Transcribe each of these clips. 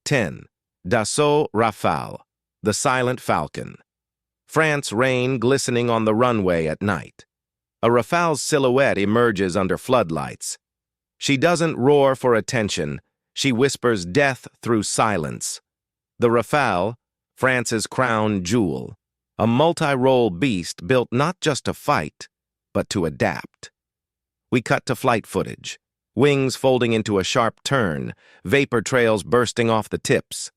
10. Dassault Rafale, the Silent Falcon. France rain glistening on the runway at night. A Rafale's silhouette emerges under floodlights. She doesn't roar for attention, she whispers death through silence. The Rafale, France's crown jewel, a multi-role beast built not just to fight, but to adapt. We cut to flight footage. Wings folding into a sharp turn, vapor trails bursting off the tips.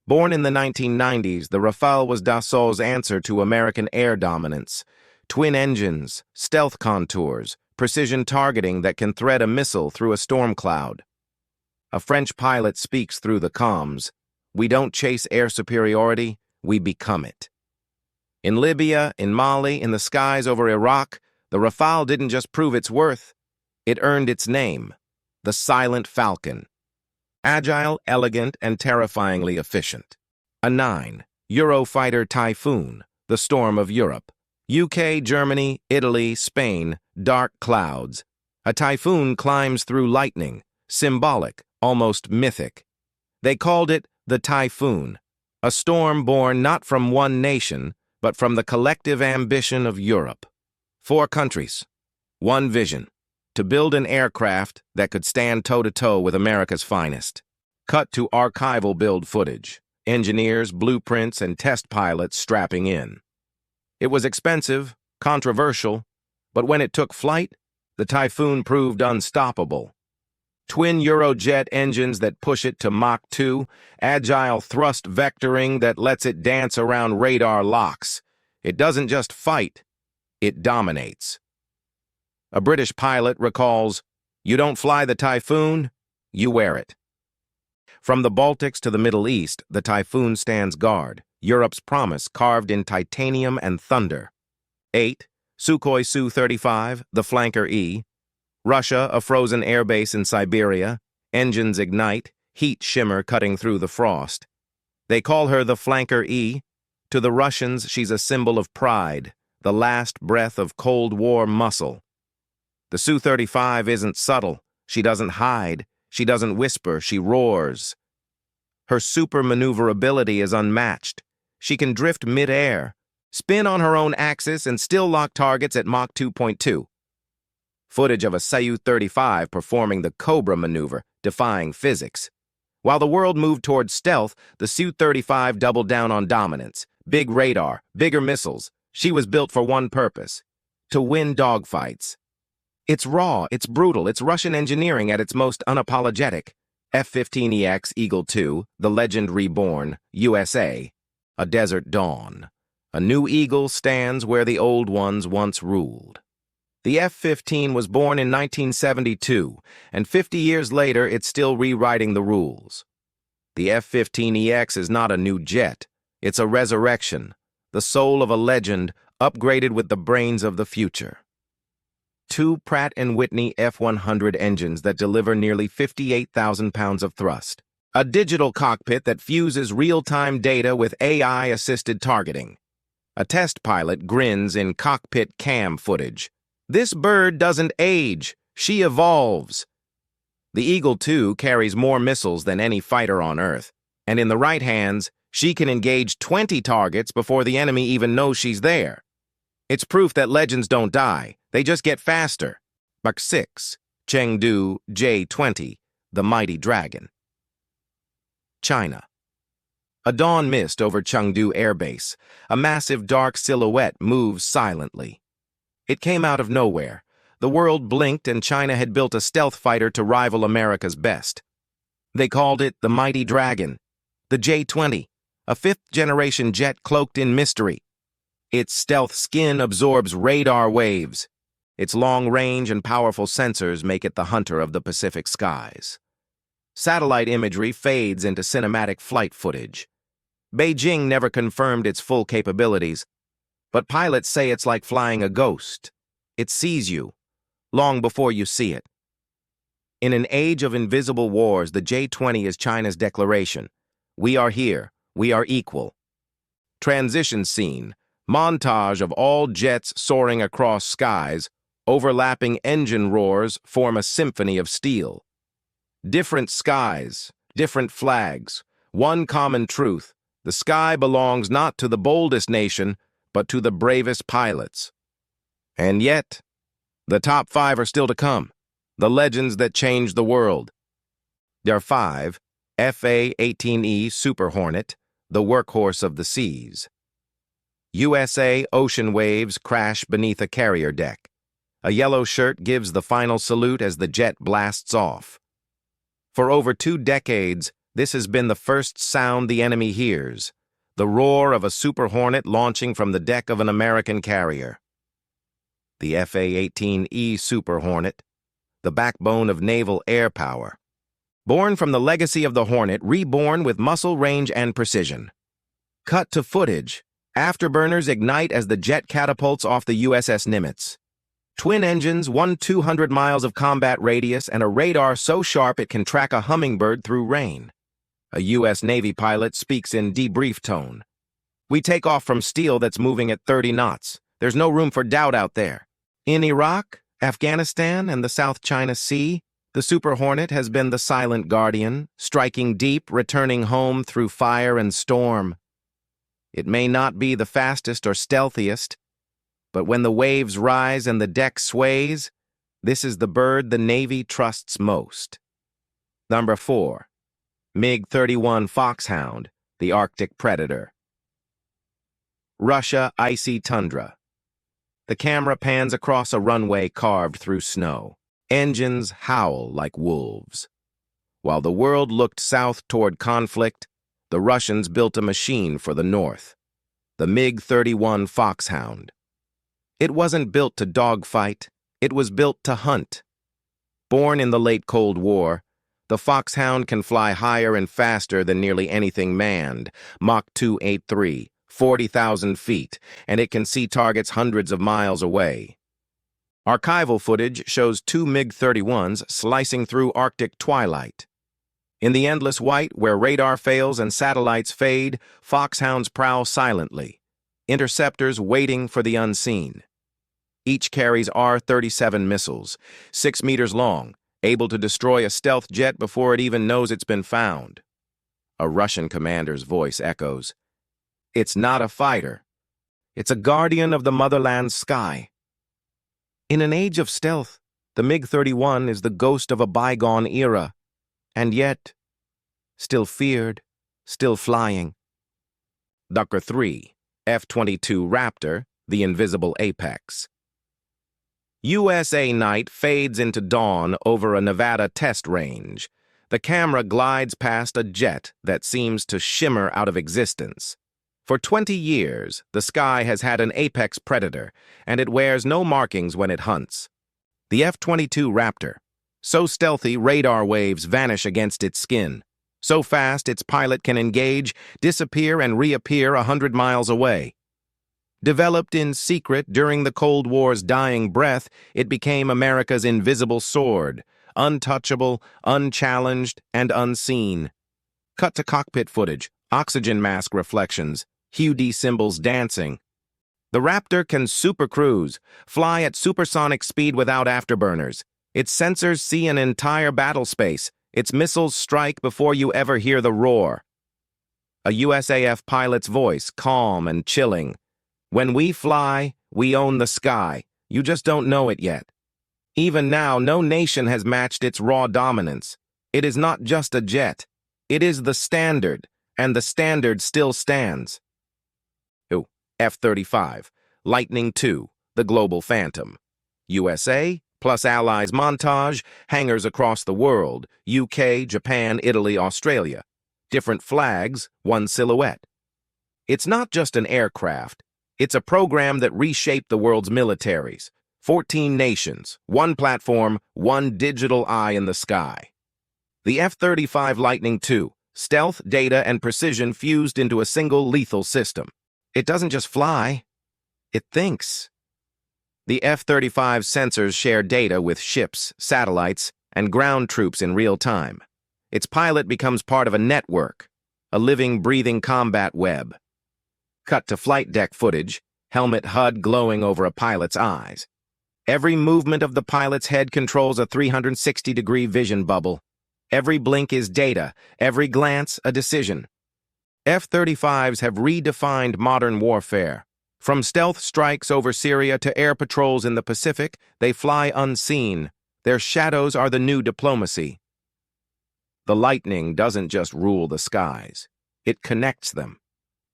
Born in the 1990s, the Rafale was Dassault's answer to American air dominance. Twin engines, stealth contours, precision targeting that can thread a missile through a storm cloud. A French pilot speaks through the comms. We don't chase air superiority, we become it. In Libya, in Mali, in the skies over Iraq, the Rafale didn't just prove its worth, it earned its name, the Silent Falcon. Agile, elegant, and terrifyingly efficient. A 9. Eurofighter Typhoon, the storm of Europe. UK, Germany, Italy, Spain, dark clouds. A typhoon climbs through lightning, symbolic, almost mythic. They called it the Typhoon, a storm born not from one nation, but from the collective ambition of Europe. 4 countries, one vision, to build an aircraft that could stand toe-to-toe with America's finest. Cut to archival build footage, engineers, blueprints, and test pilots strapping in. It was expensive, controversial, but when it took flight, the Typhoon proved unstoppable. Twin Eurojet engines that push it to Mach 2, agile thrust vectoring that lets it dance around radar locks. It doesn't just fight, it dominates. A British pilot recalls, "You don't fly the Typhoon, you wear it." From the Baltics to the Middle East, the Typhoon stands guard, Europe's promise carved in titanium and thunder. 8. Sukhoi Su-35, the Flanker E. Russia, a frozen airbase in Siberia. Engines ignite, heat shimmer cutting through the frost. They call her the Flanker E. To the Russians, she's a symbol of pride, the last breath of Cold War muscle. The Su-35 isn't subtle. She doesn't hide. She doesn't whisper. She roars. Her super maneuverability is unmatched. She can drift mid-air, spin on her own axis, and still lock targets at Mach 2.2. Footage of a Su-35 performing the Cobra maneuver, defying physics. While the world moved towards stealth, the Su-35 doubled down on dominance. Big radar, bigger missiles. She was built for one purpose: to win dogfights. It's raw, it's brutal, it's Russian engineering at its most unapologetic. F-15EX Eagle II, the legend reborn, USA. A desert dawn. A new eagle stands where the old ones once ruled. The F-15 was born in 1972, and 50 years later it's still rewriting the rules. The F-15EX is not a new jet. It's a resurrection, the soul of a legend, upgraded with the brains of the future. 2 Pratt & Whitney F-100 engines that deliver nearly 58,000 pounds of thrust. A digital cockpit that fuses real-time data with AI-assisted targeting. A test pilot grins in cockpit cam footage. This bird doesn't age, she evolves. The Eagle II carries more missiles than any fighter on Earth, and in the right hands, she can engage 20 targets before the enemy even knows she's there. It's proof that legends don't die, they just get faster. Mach 6, Chengdu J-20, the mighty dragon. China. A dawn mist over Chengdu Air Base. A massive dark silhouette moves silently. It came out of nowhere. The world blinked and China had built a stealth fighter to rival America's best. They called it the mighty dragon, the J-20, a 5th-generation jet cloaked in mystery. Its stealth skin absorbs radar waves. Its long range and powerful sensors make it the hunter of the Pacific skies. Satellite imagery fades into cinematic flight footage. Beijing never confirmed its full capabilities, but pilots say it's like flying a ghost. It sees you, long before you see it. In an age of invisible wars, the J-20 is China's declaration. We are here. We are equal. Transition scene. Montage of all jets soaring across skies. Overlapping engine roars form a symphony of steel. Different skies, different flags. One common truth: the sky belongs not to the boldest nation, but to the bravest pilots. And yet, the top 5 are still to come, the legends that changed the world. There are 5: F-18E Super Hornet, the workhorse of the seas. USA ocean waves crash beneath a carrier deck. A yellow shirt gives the final salute as the jet blasts off. For over 2 decades, this has been the first sound the enemy hears: the roar of a Super Hornet launching from the deck of an American carrier. The F-18E Super Hornet, the backbone of naval air power. Born from the legacy of the Hornet, reborn with muscle, range, and precision. Cut to footage. Afterburners ignite as the jet catapults off the USS Nimitz. Twin engines, 200 miles of combat radius, and a radar so sharp it can track a hummingbird through rain. A U.S. Navy pilot speaks in debrief tone. "We take off from steel that's moving at 30 knots. There's no room for doubt out there. In Iraq, Afghanistan, and the South China Sea, the Super Hornet has been the silent guardian, striking deep, returning home through fire and storm. It may not be the fastest or stealthiest, but when the waves rise and the deck sways, this is the bird the Navy trusts most." Number 4. MiG-31 Foxhound, the Arctic Predator. Russia icy tundra. The camera pans across a runway carved through snow. Engines howl like wolves. While the world looked south toward conflict, the Russians built a machine for the north, the MiG-31 Foxhound. It wasn't built to dogfight, it was built to hunt. Born in the late Cold War, the Foxhound can fly higher and faster than nearly anything manned, Mach 283, 40,000 feet, and it can see targets hundreds of miles away. Archival footage shows 2 MiG-31s slicing through Arctic twilight. In the endless white, where radar fails and satellites fade, foxhounds prowl silently, interceptors waiting for the unseen. Each carries R-37 missiles, 6 meters long, able to destroy a stealth jet before it even knows it's been found. A Russian commander's voice echoes, "It's not a fighter. It's a guardian of the motherland's sky." In an age of stealth, the MiG-31 is the ghost of a bygone era, and yet, still feared, still flying. Number 3. F-22 Raptor, the invisible apex. USA night fades into dawn over a Nevada test range. The camera glides past a jet that seems to shimmer out of existence. For 20 years, the sky has had an apex predator, and it wears no markings when it hunts. The F-22 Raptor. So stealthy, radar waves vanish against its skin. So fast, its pilot can engage, disappear, and reappear 100 miles away. Developed in secret during the Cold War's dying breath, it became America's invisible sword, untouchable, unchallenged, and unseen. Cut to cockpit footage, oxygen mask reflections, HUD symbols dancing. The Raptor can supercruise, fly at supersonic speed without afterburners. Its sensors see an entire battle space. Its missiles strike before you ever hear the roar. A USAF pilot's voice, calm and chilling. "When we fly, we own the sky. You just don't know it yet." Even now, no nation has matched its raw dominance. It is not just a jet. It is the standard, and the standard still stands. F-35, Lightning II, the Global Phantom. USA plus Allies montage, hangars across the world, UK, Japan, Italy, Australia. Different flags, one silhouette. It's not just an aircraft. It's a program that reshaped the world's militaries. 14 nations, one platform, one digital eye in the sky. The F-35 Lightning II, stealth, data, and precision fused into a single lethal system. It doesn't just fly, it thinks. The F-35 sensors share data with ships, satellites, and ground troops in real time. Its pilot becomes part of a network, a living, breathing combat web. Cut to flight deck footage, helmet HUD glowing over a pilot's eyes. Every movement of the pilot's head controls a 360-degree vision bubble. Every blink is data, every glance a decision. F-35s have redefined modern warfare. From stealth strikes over Syria to air patrols in the Pacific, they fly unseen. Their shadows are the new diplomacy. The lightning doesn't just rule the skies. It connects them.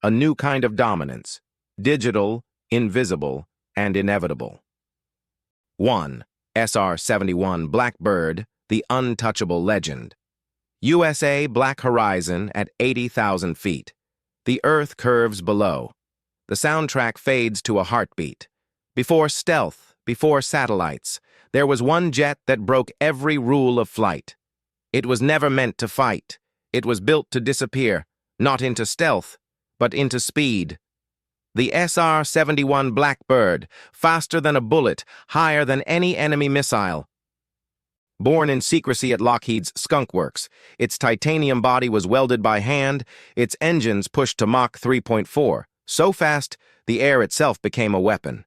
A new kind of dominance. Digital, invisible, and inevitable. 1. SR-71 Blackbird, the untouchable legend. USA Black Horizon at 80,000 feet. The Earth curves below. The soundtrack fades to a heartbeat. Before stealth, before satellites, there was one jet that broke every rule of flight. It was never meant to fight. It was built to disappear, not into stealth, but into speed. The SR-71 Blackbird, faster than a bullet, higher than any enemy missile. Born in secrecy at Lockheed's Skunk Works, its titanium body was welded by hand, its engines pushed to Mach 3.4, so fast the air itself became a weapon.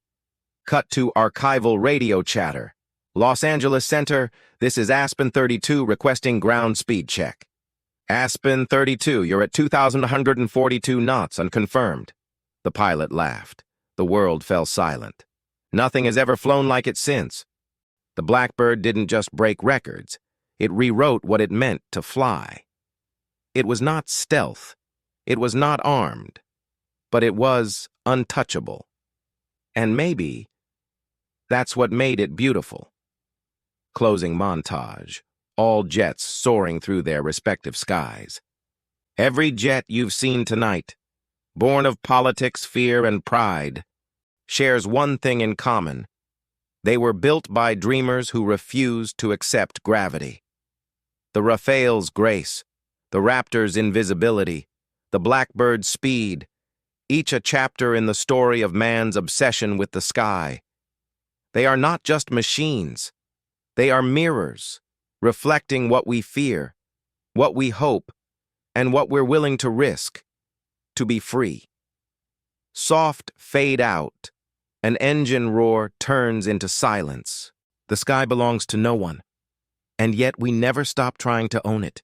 Cut to archival radio chatter. Los Angeles Center, this is Aspen 32 requesting ground speed check. Aspen 32, you're at 2,142 knots, unconfirmed. The pilot laughed. The world fell silent. Nothing has ever flown like it since. The Blackbird didn't just break records. It rewrote what it meant to fly. It was not stealth. It was not armed. But it was untouchable. And maybe that's what made it beautiful. Closing montage. All jets soaring through their respective skies. Every jet you've seen tonight, born of politics, fear, and pride, shares one thing in common. They were built by dreamers who refused to accept gravity. The Rafale's grace, the Raptor's invisibility, the Blackbird's speed, each a chapter in the story of man's obsession with the sky. They are not just machines. They are mirrors, reflecting what we fear, what we hope, and what we're willing to risk, to be free. Soft fade out. An engine roar turns into silence. The sky belongs to no one, and yet we never stop trying to own it.